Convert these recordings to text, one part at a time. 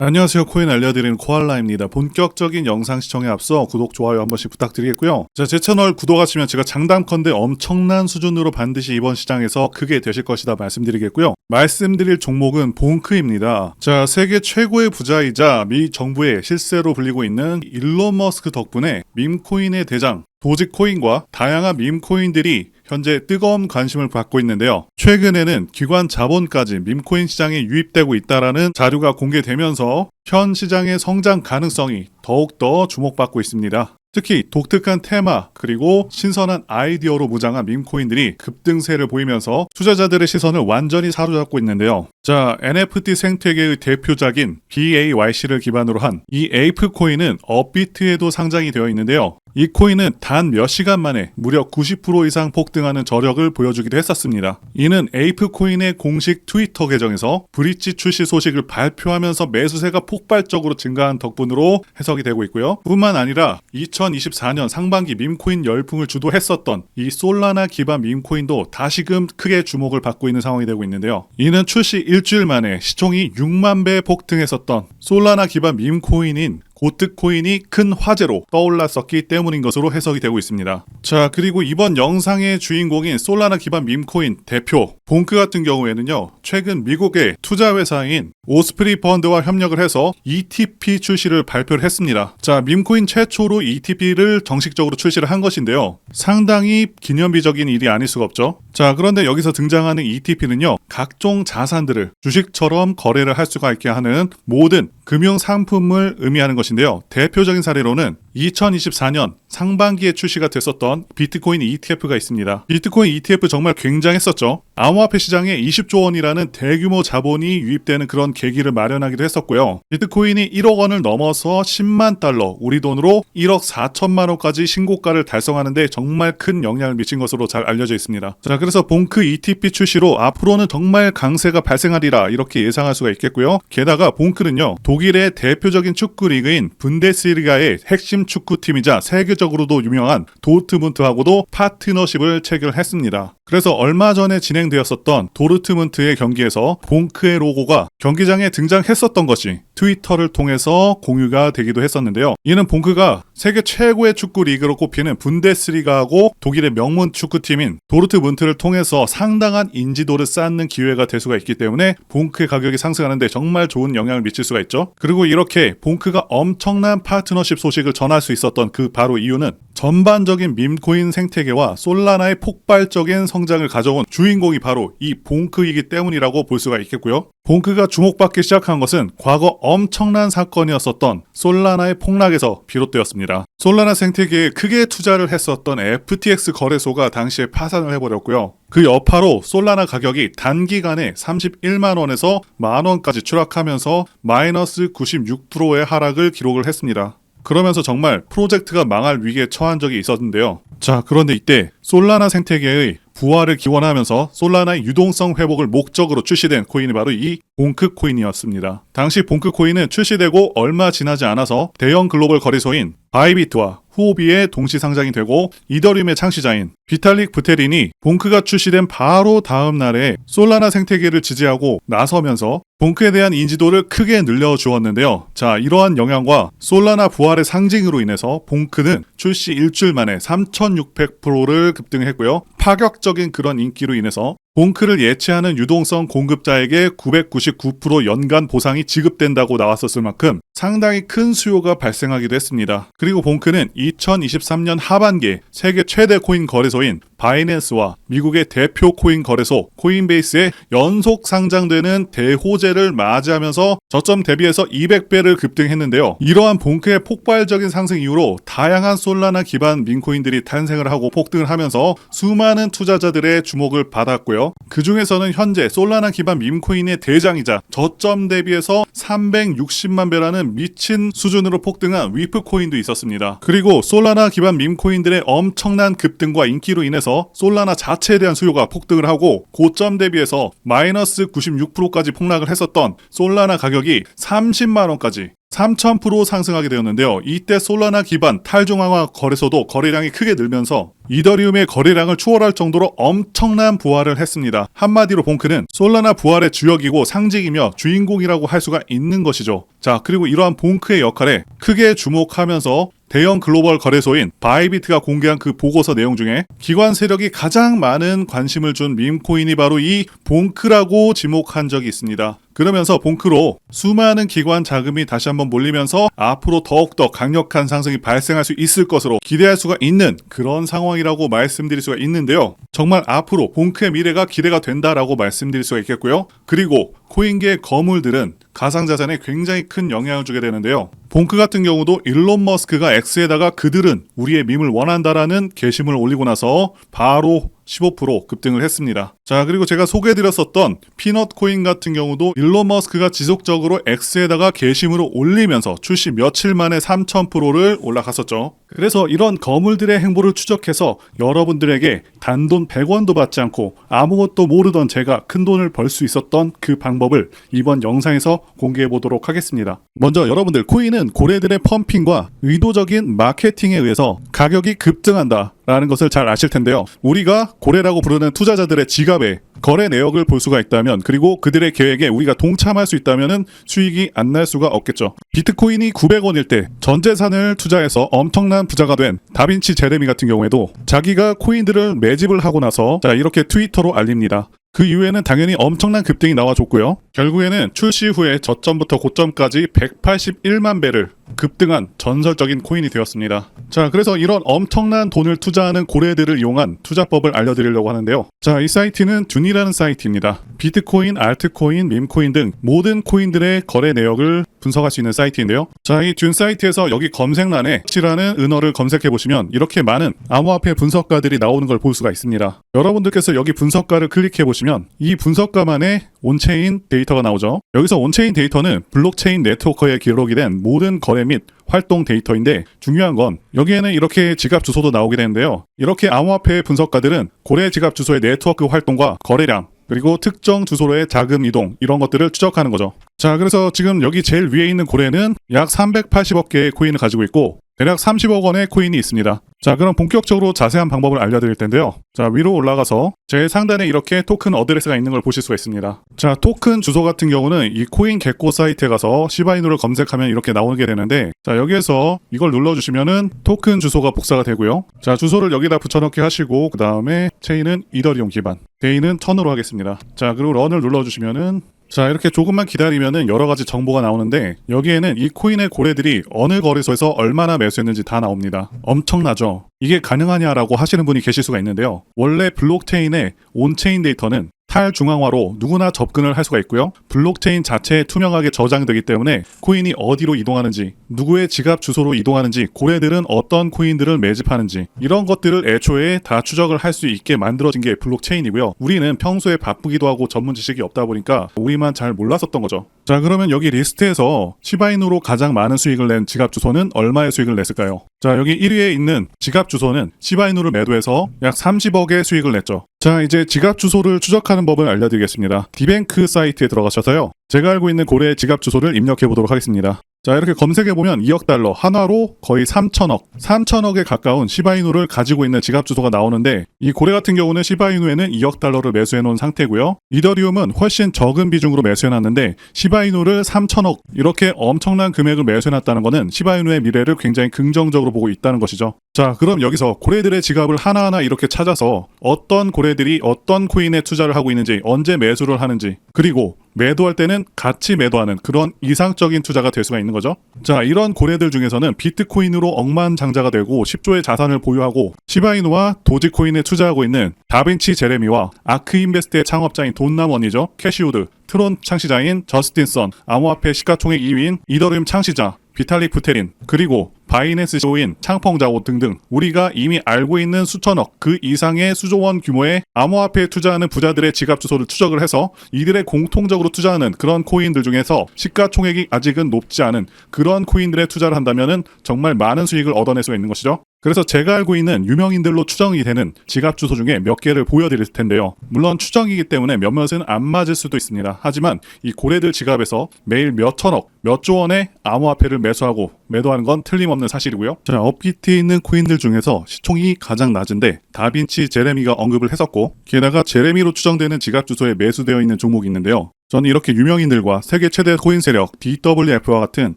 안녕하세요. 코인 알려드리는 코알라입니다. 본격적인 영상 시청에 앞서 구독, 좋아요 한 번씩 부탁드리겠고요. 자, 제 채널 구독하시면 제가 장담컨대 엄청난 수준으로 반드시 이번 시장에서 크게 되실 것이다 말씀드리겠고요. 말씀드릴 종목은 봉크입니다. 자, 세계 최고의 부자이자 미 정부의 실세로 불리고 있는 일론 머스크 덕분에 밈코인의 대장 도지코인과 다양한 밈코인들이 현재 뜨거운 관심을 받고 있는데요. 최근에는 기관 자본까지 밈코인 시장에 유입되고 있다는 자료가 공개되면서 현 시장의 성장 가능성이 더욱더 주목받고 있습니다. 특히 독특한 테마 그리고 신선한 아이디어로 무장한 밈코인들이 급등세를 보이면서 투자자들의 시선을 완전히 사로잡고 있는데요. 자, NFT 생태계의 대표작인 BAYC를 기반으로 한 이 에이프 코인은 업비트에도 상장이 되어 있는데요. 이 코인은 단 몇 시간 만에 무려 90% 이상 폭등하는 저력을 보여주기도 했었습니다. 이는 에이프 코인의 공식 트위터 계정에서 브릿지 출시 소식을 발표하면서 매수세가 폭발적으로 증가한 덕분으로 해석이 되고 있고요. 뿐만 아니라 2024년 상반기 밈코인 열풍을 주도했었던 이 솔라나 기반 밈코인도 다시금 크게 주목을 받고 있는 상황이 되고 있는데요. 이는 출시 일주일 만에 시총이 6만 배 폭등했었던 솔라나 기반 밈코인인 고트코인이 큰 화제로 떠올랐었기 때문인 것으로 해석이 되고 있습니다. 자, 그리고 이번 영상의 주인공인 솔라나 기반 밈코인 대표 봉크 같은 경우에는요, 최근 미국의 투자회사인 오스프리 펀드와 협력을 해서 ETP 출시를 발표를 했습니다. 자, 밈코인 최초로 ETP를 정식적으로 출시를 한 것인데요. 상당히 기념비적인 일이 아닐 수가 없죠. 자, 그런데 여기서 등장하는 ETP는요, 각종 자산들을 주식처럼 거래를 할 수가 있게 하는 모든 금융 상품을 의미하는 것인데요. 대표적인 사례로는 2024년 상반기에 출시가 됐었던 비트코인 ETF가 있습니다. 비트코인 ETF 정말 굉장했었죠. 암호화폐 시장에 20조 원이라는 대규모 자본이 유입되는 그런 계기를 마련하기도 했었고요. 비트코인이 1억 원을 넘어서 10만 달러, 우리 돈으로 1억 4천만 원까지 신고가를 달성하는 데 정말 큰 영향을 미친 것으로 잘 알려져 있습니다. 자, 그래서 봉크 ETP 출시로 앞으로는 정말 강세가 발생하리라 이렇게 예상할 수가 있겠고요. 게다가 봉크는요, 독일의 대표적인 축구 리그인 분데스리가의 핵심 축구팀이자 세계적으로도 유명한 도르트문트하고도 파트너십을 체결했습니다. 그래서 얼마 전에 진행되었었던 도르트문트의 경기에서 봉크의 로고가 경기장에 등장했었던 것이 트위터를 통해서 공유가 되기도 했었는데요. 이는 봉크가 세계 최고의 축구 리그로 꼽히는 분데스리가하고 독일의 명문 축구팀인 도르트문트를 통해서 상당한 인지도를 쌓는 기회가 될 수가 있기 때문에 봉크의 가격이 상승하는데 정말 좋은 영향을 미칠 수가 있죠. 그리고 이렇게 봉크가 엄청난 파트너십 소식을 전할 수 있었던 그 바로 이유는 전반적인 밈코인 생태계와 솔라나의 폭발적인 성장을 가져온 주인공이 바로 이 봉크이기 때문이라고 볼 수가 있겠고요. 봉크가 주목받기 시작한 것은 과거 엄청난 사건이었었던 솔라나의 폭락에서 비롯되었습니다. 솔라나 생태계에 크게 투자를 했었던 FTX 거래소가 당시에 파산을 해버렸고요. 그 여파로 솔라나 가격이 단기간에 31만 원에서 만 원까지 추락하면서 마이너스 96%의 하락을 기록을 했습니다. 그러면서 정말 프로젝트가 망할 위기에 처한 적이 있었는데요. 자, 그런데 이때 솔라나 생태계의 부활을 기원하면서 솔라나의 유동성 회복을 목적으로 출시된 코인이 바로 이 봉크 코인이었습니다. 당시 봉크 코인은 출시되고 얼마 지나지 않아서 대형 글로벌 거래소인 바이비트와 후오비에 동시 상장이 되고 이더리움의 창시자인 비탈릭 부테린이 봉크가 출시된 바로 다음 날에 솔라나 생태계를 지지하고 나서면서 봉크에 대한 인지도를 크게 늘려주었는데요. 자, 이러한 영향과 솔라나 부활의 상징으로 인해서 봉크는 출시 일주일 만에 3600%를 급등했고요. 파격적인 그런 인기로 인해서 봉크를 예치하는 유동성 공급자에게 999% 연간 보상이 지급된다고 나왔었을 만큼 상당히 큰 수요가 발생하기도 했습니다. 그리고 봉크는 2023년 하반기에 세계 최대 코인 거래소인 바이낸스와 미국의 대표 코인 거래소 코인베이스에 연속 상장되는 대호재를 맞이하면서 저점 대비해서 200배를 급등했는데요. 이러한 봉크의 폭발적인 상승 이후로 다양한 솔라나 기반 밈코인들이 탄생을 하고 폭등을 하면서 수많은 투자자들의 주목을 받았고요. 그 중에서는 현재 솔라나 기반 밈코인의 대장이자 저점 대비해서 360만 배라는 미친 수준으로 폭등한 위프 코인도 있었습니다. 그리고 솔라나 기반 밈코인들의 엄청난 급등과 인기로 인해서 솔라나 자체에 대한 수요가 폭등을 하고 고점 대비해서 마이너스 96%까지 폭락을 했었던 솔라나 가격이 30만 원까지 3000% 상승하게 되었는데요. 이때 솔라나 기반 탈중앙화 거래소도 거래량이 크게 늘면서 이더리움의 거래량을 추월할 정도로 엄청난 부활을 했습니다. 한마디로 봉크는 솔라나 부활의 주역이고 상징이며 주인공이라고 할 수가 있는 것이죠. 자, 그리고 이러한 봉크의 역할에 크게 주목하면서 대형 글로벌 거래소인 바이비트가 공개한 그 보고서 내용 중에 기관 세력이 가장 많은 관심을 준 밈코인이 바로 이 봉크라고 지목한 적이 있습니다. 그러면서 봉크로 수많은 기관 자금이 다시 한번 몰리면서 앞으로 더욱더 강력한 상승이 발생할 수 있을 것으로 기대할 수가 있는 그런 상황이라고 말씀드릴 수가 있는데요. 정말 앞으로 봉크의 미래가 기대가 된다라고 말씀드릴 수가 있겠고요. 그리고 코인계의 거물들은 가상자산에 굉장히 큰 영향을 주게 되는데요. 봉크 같은 경우도 일론 머스크가 X에다가 그들은 우리의 밈을 원한다라는 게시물을 올리고 나서 바로 15% 급등을 했습니다. 자, 그리고 제가 소개해드렸었던 피넛 코인 같은 경우도 일론 머스크가 지속적으로 X에다가 게시물을 올리면서 출시 며칠 만에 3000%를 올라갔었죠. 그래서 이런 거물들의 행보를 추적해서 여러분들에게 단돈 100원도 받지 않고 아무것도 모르던 제가 큰돈을 벌 수 있었던 그 방법을 이번 영상에서 공개해 보도록 하겠습니다. 먼저 여러분들, 코인은 고래들의 펌핑과 의도적인 마케팅에 의해서 가격이 급등한다 라는 것을 잘 아실 텐데요. 우리가 고래라고 부르는 투자자들의 지갑에 거래 내역을 볼 수가 있다면, 그리고 그들의 계획에 우리가 동참할 수 있다면 수익이 안 날 수가 없겠죠. 비트코인이 900원일 때 전 재산을 투자해서 엄청난 부자가 된 다빈치 제레미 같은 경우에도 자기가 코인들을 매집을 하고 나서 자, 이렇게 트위터로 알립니다. 그 이후에는 당연히 엄청난 급등이 나와줬고요. 결국에는 출시 후에 저점부터 고점까지 181만 배를 급등한 전설적인 코인이 되었습니다. 자, 그래서 이런 엄청난 돈을 투자하는 고래들을 이용한 투자법을 알려드리려고 하는데요. 자, 이 사이트는 듄이라는 사이트입니다. 비트코인, 알트코인, 밈코인 등 모든 코인들의 거래 내역을 분석할 수 있는 사이트인데요. 자, 이 듄 사이트에서 여기 검색란에 X라는 은어를 검색해 보시면 이렇게 많은 암호화폐 분석가들이 나오는 걸 볼 수가 있습니다. 여러분들께서 여기 분석가를 클릭해 보시면 이 분석가만의 온체인 데이터가 나오죠. 여기서 온체인 데이터는 블록체인 네트워크에 기록이 된 모든 거래 및 활동 데이터인데, 중요한 건 여기에는 이렇게 지갑 주소도 나오게 되는데요. 이렇게 암호화폐 분석가들은 고래 지갑 주소의 네트워크 활동과 거래량, 그리고 특정 주소로의 자금 이동, 이런 것들을 추적하는 거죠. 자, 그래서 지금 여기 제일 위에 있는 고래는 약 380억 개의 코인을 가지고 있고 대략 30억 원의 코인이 있습니다. 자, 그럼 본격적으로 자세한 방법을 알려드릴 텐데요. 자, 위로 올라가서 제일 상단에 이렇게 토큰 어드레스가 있는 걸 보실 수가 있습니다. 자, 토큰 주소 같은 경우는 이 코인 겟고 사이트에 가서 시바이누를 검색하면 이렇게 나오게 되는데, 자, 여기에서 이걸 눌러주시면은 토큰 주소가 복사가 되고요. 자, 주소를 여기다 붙여넣기 하시고, 그 다음에 체인은 이더리움 기반, 데이는 1000으로 하겠습니다. 자, 그리고 런을 눌러주시면은 자, 이렇게 조금만 기다리면은 여러 가지 정보가 나오는데, 여기에는 이 코인의 고래들이 어느 거래소에서 얼마나 매수했는지 다 나옵니다. 엄청나죠? 이게 가능하냐라고 하시는 분이 계실 수가 있는데요. 원래 블록체인의 온체인 데이터는 탈중앙화로 누구나 접근을 할 수가 있고요. 블록체인 자체에 투명하게 저장되기 때문에 코인이 어디로 이동하는지, 누구의 지갑 주소로 이동하는지, 고래들은 어떤 코인들을 매집하는지, 이런 것들을 애초에 다 추적을 할 수 있게 만들어진 게 블록체인이고요. 우리는 평소에 바쁘기도 하고 전문 지식이 없다 보니까 우리만 잘 몰랐었던 거죠. 자, 그러면 여기 리스트에서 시바이누로 가장 많은 수익을 낸 지갑 주소는 얼마의 수익을 냈을까요? 자, 여기 1위에 있는 지갑 주소는 시바이누를 매도해서 약 30억의 수익을 냈죠. 자, 이제 지갑 주소를 추적하는 법을 알려드리겠습니다. 디뱅크 사이트에 들어가셔서요, 제가 알고 있는 고래의 지갑 주소를 입력해 보도록 하겠습니다. 자, 이렇게 검색해보면 2억 달러, 한화로 거의 3천억에 가까운 시바이누를 가지고 있는 지갑 주소가 나오는데, 이 고래 같은 경우는 시바이누에는 2억 달러를 매수해놓은 상태고요. 이더리움은 훨씬 적은 비중으로 매수해놨는데 시바이누를 3천억, 이렇게 엄청난 금액을 매수해놨다는 것은 시바이누의 미래를 굉장히 긍정적으로 보고 있다는 것이죠. 자, 그럼 여기서 고래들의 지갑을 하나하나 이렇게 찾아서 어떤 고래들이 어떤 코인에 투자를 하고 있는지, 언제 매수를 하는지, 그리고 매도할 때는 같이 매도하는 그런 이상적인 투자가 될 수가 있는 거죠. 자, 이런 고래들 중에서는 비트코인으로 억만장자가 되고 10조의 자산을 보유하고 시바이누와 도지코인에 투자하고 있는 다빈치 제레미와 아크인베스트의 창업자인 돈남원이죠. 캐시우드, 트론 창시자인 저스틴 선, 암호화폐 시가총액 2위인 이더리움 창시자 비탈릭 부테린, 그리고 바이낸스 CEO인 창펑자오 등등 우리가 이미 알고 있는 수천억 그 이상의 수조원 규모의 암호화폐에 투자하는 부자들의 지갑 주소를 추적을 해서 이들의 공통적으로 투자하는 그런 코인들 중에서 시가총액이 아직은 높지 않은 그런 코인들에 투자를 한다면은 정말 많은 수익을 얻어낼 수 있는 것이죠. 그래서 제가 알고 있는 유명인들로 추정이 되는 지갑 주소 중에 몇 개를 보여드릴 텐데요. 물론 추정이기 때문에 몇몇은 안 맞을 수도 있습니다. 하지만 이 고래들 지갑에서 매일 몇 천억, 몇 조 원의 암호화폐를 매수하고 매도하는 건 틀림없는 사실이고요. 자, 업비트에 있는 코인들 중에서 시총이 가장 낮은데 다빈치 제레미가 언급을 했었고, 게다가 제레미로 추정되는 지갑 주소에 매수되어 있는 종목이 있는데요. 저는 이렇게 유명인들과 세계 최대 코인 세력 DWF와 같은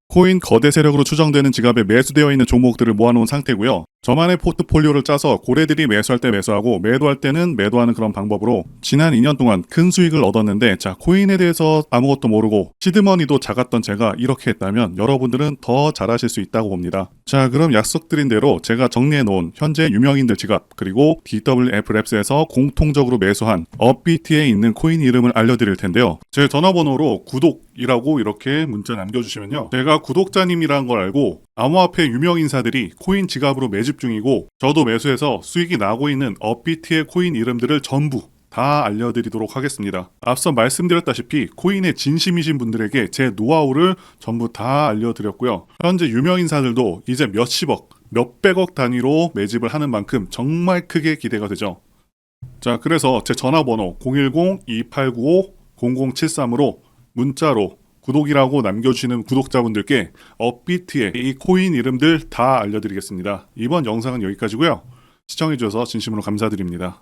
코인 거대 세력으로 추정되는 지갑에 매수되어 있는 종목들을 모아놓은 상태고요. 저만의 포트폴리오를 짜서 고래들이 매수할 때 매수하고 매도할 때는 매도하는 그런 방법으로 지난 2년 동안 큰 수익을 얻었는데, 자, 코인에 대해서 아무것도 모르고 시드머니도 작았던 제가 이렇게 했다면 여러분들은 더 잘하실 수 있다고 봅니다. 자, 그럼 약속드린 대로 제가 정리해놓은 현재 유명인들 지갑 그리고 DWF랩스에서 공통적으로 매수한 업비트에 있는 코인 이름을 알려드릴 텐데요. 제 전화번호로 구독이라고 이렇게 문자 남겨주시면요, 제가 구독자님이라는 걸 알고 암호화폐 유명인사들이 코인 지갑으로 매집 중이고 저도 매수해서 수익이 나고 있는 업비트의 코인 이름들을 전부 다 알려드리도록 하겠습니다. 앞서 말씀드렸다시피 코인에 진심이신 분들에게 제 노하우를 전부 다 알려드렸고요. 현재 유명인사들도 이제 몇십억, 몇백억 단위로 매집을 하는 만큼 정말 크게 기대가 되죠. 자, 그래서 제 전화번호 010-2895-0073으로 문자로 구독이라고 남겨주시는 구독자분들께 업비트의 이 코인 이름들 다 알려드리겠습니다. 이번 영상은 여기까지고요. 시청해주셔서 진심으로 감사드립니다.